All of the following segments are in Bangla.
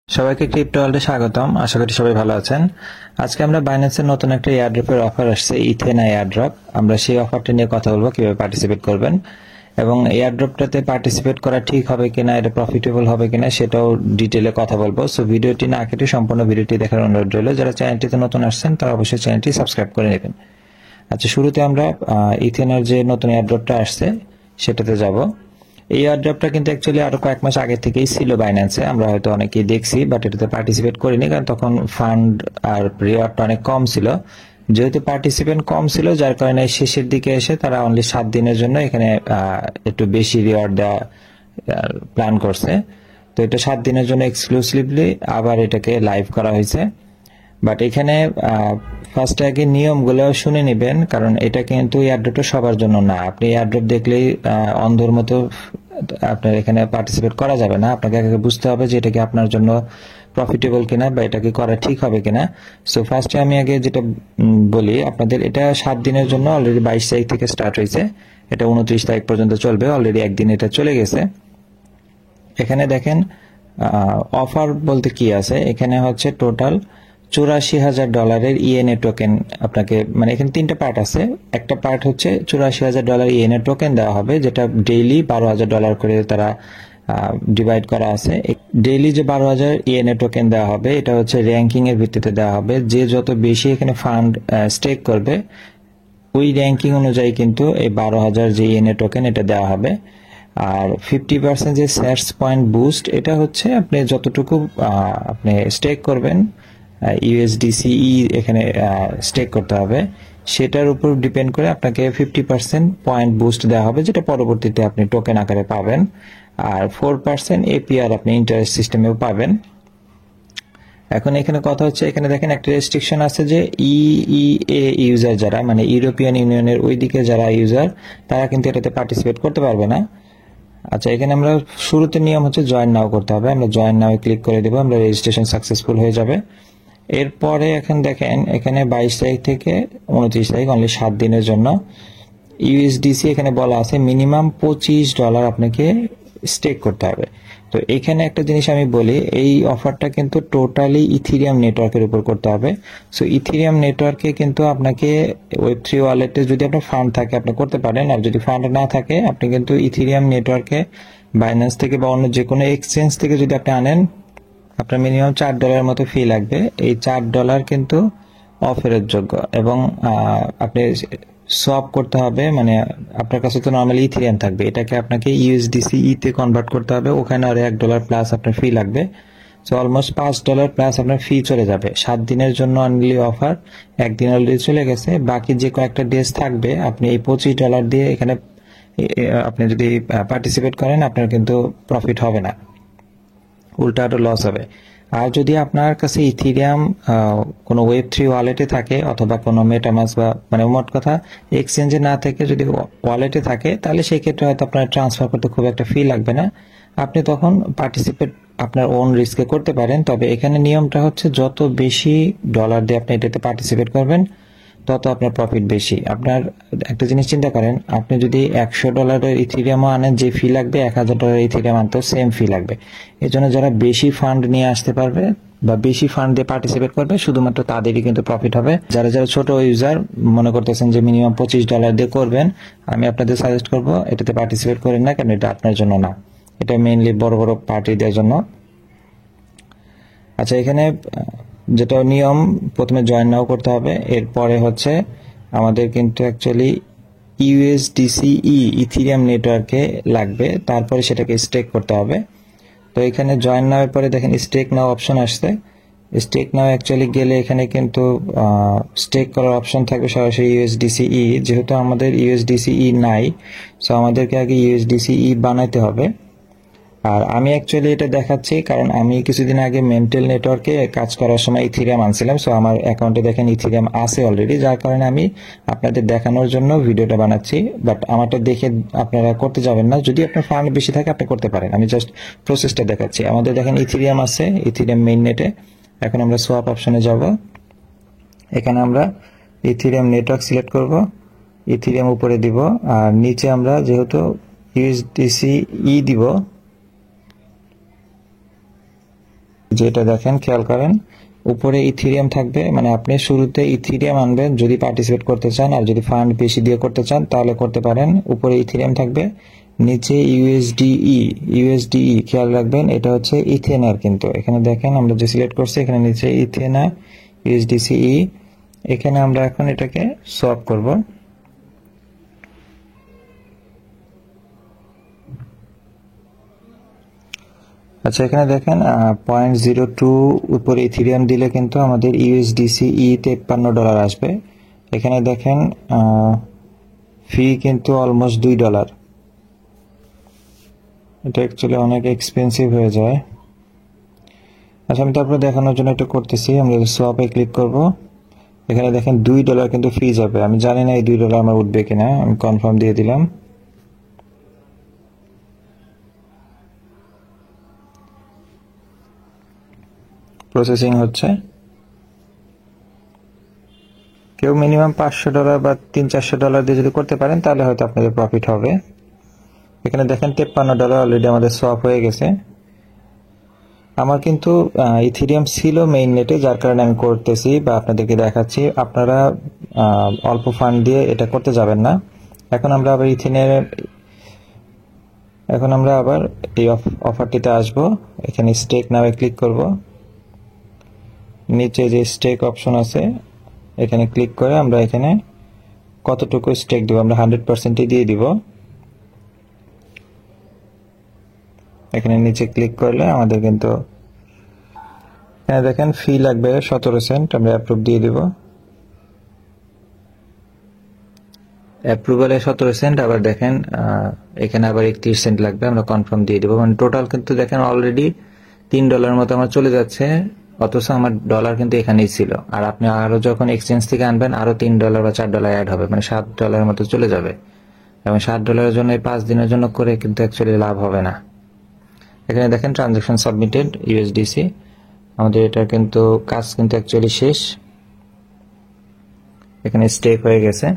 সবাইকে ক্রিপ্টো ওয়ার্ল্ডে স্বাগতম। আশা করি সবাই ভালো আছেন। আজকে আমরা বাইন্যান্সের নতুন একটা এয়ারড্রপের অফার আসছে, ইথেনা এয়ারড্রপ। আমরা সেই অফারটা নিয়ে কথা বলবো, কিভাবে পার্টিসিপেট করবেন এবং এয়ারড্রপটাতে পার্টিসিপেট করা ঠিক হবে কিনা, এটা প্রফিটেবল হবে কিনা সেটাও ডিটেলে কথা বলবো। সো ভিডিওটি না কেটে সম্পূর্ণ ভিডিওটি দেখার অনুরোধ রইল। যারা চ্যানেলটিতে নতুন আসছেন তারা অবশ্যই চ্যানেলটি সাবস্ক্রাইব করে নেবেন। আচ্ছা, শুরুতে আমরা ইথেনার যে নতুন এয়ারড্রপটা আসছে সেটাতে যাব। এই এয়ারড্রপটা কিন্তু অ্যাকচুয়ালি আরো কয়েক মাস আগে থেকেই ছিল বাইন্যান্সে, আমরা হয়তো অনেকেই দেখছি, বাট এটাতে পার্টিসিপেট করিনি কারণ তখন ফান্ড আর রিওয়ার্ডটা অনেক কম ছিল। যেহেতু পার্টিসিপেন্ট কম ছিল, যার কারণে শেষের দিকে এসে তারা অনলি 7 দিনের জন্য এখানে একটু বেশি রিওয়ার্ড দেওয়া প্ল্যান করছে। তো এটা 7 দিনের জন্য এক্সক্লুসিভলি আবার এটাকে লাইভ করা হয়েছে। বাট এখানে ফার্স্ট আগে নিয়মগুলো শুনে নেবেন, কারণ এটা কিন্তু এয়ারড্রপটা সবার জন্য না। আপনি এয়ারড্রপ দেখলেই অন্ধের মতো আপনার এখানে পার্টিসিপেট করা যাবে না। আপনাকে আগে বুঝতে হবে যে এটা কি আপনার জন্য প্রফিটেবল কিনা বা এটা কি করা ঠিক হবে কিনা। সো ফার্স্টে আমি আগে যেটা বলি আপনাদের, এটা 7 দিনের জন্য অলরেডি 22 তারিখ থেকে স্টার্ট হয়েছে, এটা 29 তারিখ পর্যন্ত চলবে। অলরেডি একদিন এটা চলে গেছে। এখানে দেখেন অফার বলতে কি আছে, এখানে হচ্ছে টোটাল $84,000 ইএনএ টোকেন আপনাকে, মানে এখানে 3টা পার্ট আছে। একটা পার্ট হচ্ছে $84,000 ইএনএ টোকেন দেওয়া হবে, যেটা ডেইলি $12,000 করে তারা ডিভাইড করা আছে। ডেইলি যে 12,000 ইএনএ টোকেন দেওয়া হবে, এটা হচ্ছে র্যাঙ্কিং এর ভিত্তিতে দেওয়া হবে। যে যত বেশি এখানে ফান্ড স্টেক করবে, ওই র্যাঙ্কিং অনুযায়ী কিন্তু এই 12,000 যে ইএনএ টোকেন এটা দেওয়া হবে। আর 50% যে স্যাটস পয়েন্ট বুস্ট, এটা হচ্ছে আপনি যতটুকু আপনি স্টেক করবেন, ইউএসডিসিই এখানে স্টেক করতে হবে, সেটার উপর ডিপেন্ড করে আপনাকে 50% পয়েন্ট বুস্ট দেওয়া হবে, যেটা পরবর্তীতে আপনি টোকেন আকারে পাবেন। আর 4% এপিআর আপনি ইন্টারেস্ট সিস্টেমেও পাবেন। এখন এখানে কথা হচ্ছে, এখানে দেখেন একটা রেস্ট্রিকশন আছে যে ইইএ ইউজার যারা, মানে ইউরোপিয়ান ইউনিয়নের ওই দিকে যারা ইউজার, তারা কিন্তু এটাতে পার্টিসিপেট করতে পারবে না। আচ্ছা, এখানে আমরা শুরুতে নিয়ম হচ্ছে জয়েন নাও করতে হবে। আমরা জয়েন নাও ক্লিক করে দেবো, আমরা রেজিস্ট্রেশন সাকসেসফুল হয়ে যাবে। এরপরে এখন দেখেন এখানে 22 তারিখ থেকে 29 তারিখ অনলি 7 দিনের জন্য ইউএসডিসি এখানে বলা আছে মিনিমাম $25 আপনাকে স্টেক করতে হবে। তো এখানে একটা জিনিস আমি বলি, এই অফারটা কিন্তু টোটালি ইথিরিয়াম নেটওয়ার্কের উপর করতে হবে। সো ইথিরিয়াম নেটওয়ার্কে কিন্তু আপনাকে ওয়েব3 ওয়ালেটে যদি আপনার ফান্ড থাকে আপনি করতে পারেন, আর যদি ফান্ড না থাকে আপনি কিন্তু ইথিরিয়াম নেটওয়ার্কে বাইন্যান্স থেকে বা অন্য যে কোনো এক্সচেঞ্জ থেকে যদি আপনি আনেন, আপনার মিনিমাম $4 মতো ফি লাগবে। এই $4 কিন্তু অফেরত যোগ্য, এবং আপনি সোয়াপ করতে হবে, মানে আপনার কাছে তো নর্মালি ইথিরিয়াম থাকবে, এটাকে আপনাকে ইউএসডিসি তে কনভার্ট করতে হবে, ওখানে আর $1 প্লাস আপনার ফি লাগবে। সো অলমোস্ট $5 প্লাস আপনার ফি চলে যাবে। 7 দিনের জন্য অনলি অফার, একদিন অলরেডি চলে গেছে। বাকি যে কয়েকটা ডেজ থাকবে আপনি এই $25 দিয়ে এখানে আপনি যদি পার্টিসিপেট করেন, আপনার কিন্তু প্রফিট হবে না, উল্টা আরো লস হবে। আর যদি আপনার কাছে ইথিরিয়াম কোনো ওয়েব3 ওয়ালেটে থাকে অথবা কোনো মেটামাস্ক বা মানে মোট কথা এক্সচেঞ্জে না থেকে যদি ওয়ালেটে থাকে, তাহলে সেই ক্ষেত্রে হয়তো আপনার ট্রান্সফার করতে খুব একটা ফি লাগবে না, আপনি তখন পার্টিসিপেট আপনার ওন রিস্কে করতে পারেন। তবে এখানে নিয়মটা হচ্ছে যত বেশি ডলার দিয়ে আপনি এটাতে পার্টিসিপেট করবেন তত আপনার প্রফিট বেশি। আপনার একটা জিনিস চিন্তা করেন, আপনি যদি $100 ইথিরিয়ামও আনেন, যে ফি লাগবে $1,000 ইথিরিয়াম আনতেও সেম ফি লাগবে। এই জন্য যারা বেশি ফান্ড নিয়ে আসতে পারবে বা বেশি ফান্ড দিয়ে পার্টিসিপেট করবে, শুধুমাত্র তাদেরই কিন্তু প্রফিট হবে। যারা যারা ছোট ইউজার মনে করতেছেন যে মিনিমাম $25 দিয়ে করবেন, আমি আপনাদের সাজেস্ট করব এটাতে পার্টিসিপেট করেন না, কারণ এটা আপনার জন্য না, এটা মেইনলি বড় বড় পার্টিদের জন্য। আচ্ছা, এখানে যেটা নিয়ম, প্রথমে জয়েন নাও করতে হবে, এরপরে হচ্ছে আমাদের কিন্তু অ্যাকচুয়ালি ইউএসডিসিই ইথিরিয়াম নেটওয়ার্কে লাগবে, তারপরে সেটাকে স্টেক করতে হবে। তো এখানে জয়েন নাও এর পরে দেখেন স্টেক নাও অপশন আসছে। স্টেক নাও অ্যাকচুয়ালি গেলে এখানে কিন্তু স্টেক করার অপশন থাকবে সরাসরি ইউএসডিসিই। যেহেতু আমাদের ইউএসডিসিই নাই, সো আমাদেরকে আগে ইউএসডিসিই বানাইতে হবে। আর আমি অ্যাকচুয়ালি এটা দেখাচ্ছি কারণ আমি কিছুদিন আগে মেন্টাল নেটওয়ার্কে কাজ করার সময় ইথিরিয়াম আনছিলাম। সো আমার অ্যাকাউন্টে দেখেন ইথিরিয়াম আছে অলরেডি, যার কারণে আমি আপনাদের দেখানোর জন্য ভিডিওটা বানাচ্ছি। বাট আমারটা দেখে আপনারা করতে যাবেন না, যদি আপনার ফান্ড বেশি থাকে আপনি করতে পারেন, আমি জাস্ট প্রসেসটা দেখাচ্ছি। আমাদের দেখেন ইথিরিয়াম আছে, ইথিরিয়াম মেইন নেটে। এখন আমরা সোয়াপ অপশনে যাব, এখানে আমরা ইথিরিয়াম নেটওয়ার্ক সিলেক্ট করব, ইথিরিয়াম উপরে দিব, আর নিচে আমরা যেহেতু ইউএসডিসি দিব, যেটা দেখেন খেয়াল করেন, উপরে ইথেরিয়াম থাকবে, মানে আপনি শুরুতে ইথেরিয়াম আনবেন যদি পার্টিসিপেট করতে চান, আর যদি ফান্ড বেশি দিয়ে করতে চান তাহলে করতে পারেন। উপরে ইথেরিয়াম থাকবে, নিচে ইউএসডিই খেয়াল রাখবেন, এটা হচ্ছে ইথেনার। কিন্তু এখানে দেখেন আমরা যে সিলেক্ট করছি এখানে নিচে ইথেনা ইউএসডিসিই, এখানে আমরা এখন এটাকে সোয়াপ করব। আচ্ছা এখানে দেখেন 0.02 উপরে ইথেরিয়াম দিলে কিন্তু আমাদের ইউএসডিসিই $53 আসবে। এখানে দেখেন ফি কিন্তু অলমোস্ট $2। এটা অ্যাকচুয়ালি অনেক এক্সপেন্সিভ হয়ে যায়। আচ্ছা আমি তারপরে দেখানোর জন্য এটা করতেছি, আমরা সোয়াপে ক্লিক করব। এখানে দেখেন $2 কিন্তু ফি যাবে। আমি জানি না এই $2 আমার উঠবে কিনা, আমি কনফার্ম দিয়ে দিলাম। প্রসেসিং হচ্ছে। কেউ মিনিমাম $500 বা $300-400 দিয়ে যদি করতে পারেন তাহলে হয়তো আপনাদের প্রফিট হবে। এখানে দেখেন $53 অলরেডি আমাদের সোয়াপ হয়ে গেছে। আমার কিন্তু ইথেরিয়াম ছিল মেইন নেটে, যার কারণে আমি করতেছি বা আপনাদেরকে দেখাচ্ছি। আপনারা অল্প ফান্ড দিয়ে এটা করতে যাবেন না। এখন আমরা আবার এই অফারটিতে আসব। এখানে স্টেক নামে ক্লিক করব। নিচে যে স্টেক অপশন আছে এখানে ক্লিক করে আমরা এখানে কতটুকু স্টেক দেব, আমরা 100%ই দিয়ে দিব। এখানে নিচে ক্লিক করলে আমাদের কিন্তু এখানে দেখেন ফি লাগবে 17 সেন্ট, আমরা অ্যাপ্রুভ দিয়ে দিব। অ্যাপ্রুভালে 17 সেন্ট, আবার দেখেন এখানে আবার 31 সেন্ট লাগবে, আমরা কনফার্ম দিয়ে দিব। মানে টোটাল কিন্তু দেখেন অলরেডি $3 মতো আমার চলে যাচ্ছে, অথচ আমার ডলার কিন্তু এখানেই ছিল। আর আপনি আরো যখন এক্সচেঞ্জ থেকে আনবেন আরো $3 বা $4 অ্যাড হবে, মানে $7 মতো চলে যাবে। এবং $7 জন্য 5 দিনের জন্য করে কিন্তু অ্যাকচুয়ালি লাভ হবে না। এখানে দেখেন ট্রানজাকশন সাবমিটেড ইউএসডিসি, আমাদের এটা কিন্তু কাজ কিন্তু অ্যাকচুয়ালি শেষ। এখানে স্টেক হয়ে গেছে।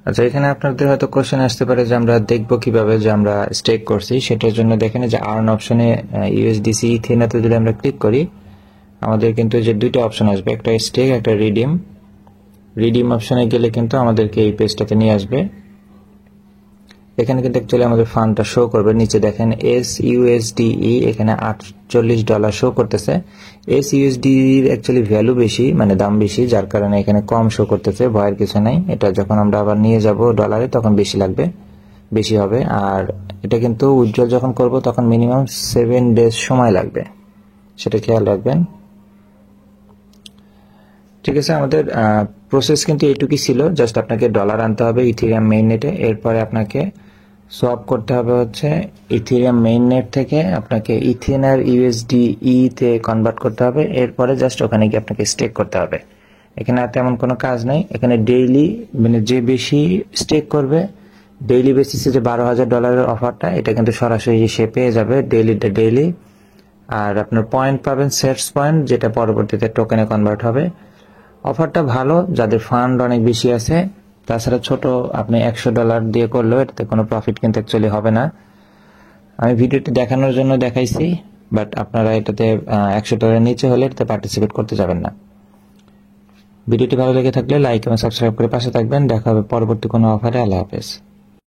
আচ্ছা এখানে আপনাদের হয়তো কোশ্চেন আসতে পারে যে আমরা দেখবো কিভাবে যে আমরা স্টেক করছি। সেটার জন্য দেখেন যে আর্ন অপশনে ইউএসডিসি ইথেনাতে যদি আমরা ক্লিক করি আমাদের কিন্তু যে দুইটা অপশন আসবে, একটা স্টেক একটা রিডিম অপশনে গেলে কিন্তু আমাদেরকে এই পেজটাতে নিয়ে আসবে। এখানে কিন্তু অ্যাকচুয়ালি আমাদের ফান্ডটা শো করবে। নিচে দেখেন SUSDE এখানে $48 শো করতেছে। SUSDE এর অ্যাকচুয়ালি ভ্যালু বেশি, মানে দাম বেশি, যার কারণে এখানে কম শো করতেছে। ভয়ের কিছু নাই, এটা যখন আমরা আবার নিয়ে যাব ডলারে তখন বেশি হবে। আর এটা কিন্তু উইথড্রল যখন করব তখন মিনিমাম 7 ডেজ সময় লাগবে, সেটা খেয়াল রাখবেন। ঠিক আছে, আমাদের প্রসেস কিন্তু এইটুকুই ছিল। জাস্ট আপনাকে ডলার আনতে হবে ইথেরিয়াম মেইন নেটে, এরপরে আপনাকে সোয়াপ করতে হবে হচ্ছে ইথেরিয়াম মেইন নেট থেকে আপনাকে ইথেনার ইউএসডিই তে কনভার্ট করতে হবে। এরপরে জাস্ট ওখানে গিয়ে আপনাকে স্টেক করতে হবে। এখানে আর তেমন কোনো কাজ নাই। এখানে ডেইলি, মানে যে বেশি স্টেক করবে ডেইলি বেসিসে যে $12,000 অফারটা, এটা কিন্তু সরাসরি সে পেয়ে যাবে ডেইলি। আর আপনার পয়েন্ট পাবেন, সেটস পয়েন্ট, যেটা পরবর্তীতে টোকেনে কনভার্ট হবে। অফারটা ভালো যাদের ফান্ড অনেক বেশি আছে। তাছাড়া ছোট আপনি $100 দিয়ে করলেও এটাতে কোনো প্রফিট কিন্তু অ্যাকচুয়ালি হবে না। আমি ভিডিওটি দেখানোর জন্য দেখাইছি, বাট আপনারা এটাতে $100 নিচে হলে এটাতে পার্টিসিপেট করতে যাবেন না। ভিডিওটি ভালো লেগে থাকলে লাইক এবং সাবস্ক্রাইব করে পাশে থাকবেন। দেখা হবে পরবর্তী কোনো অফারে। আল্লাহ হাফেজ।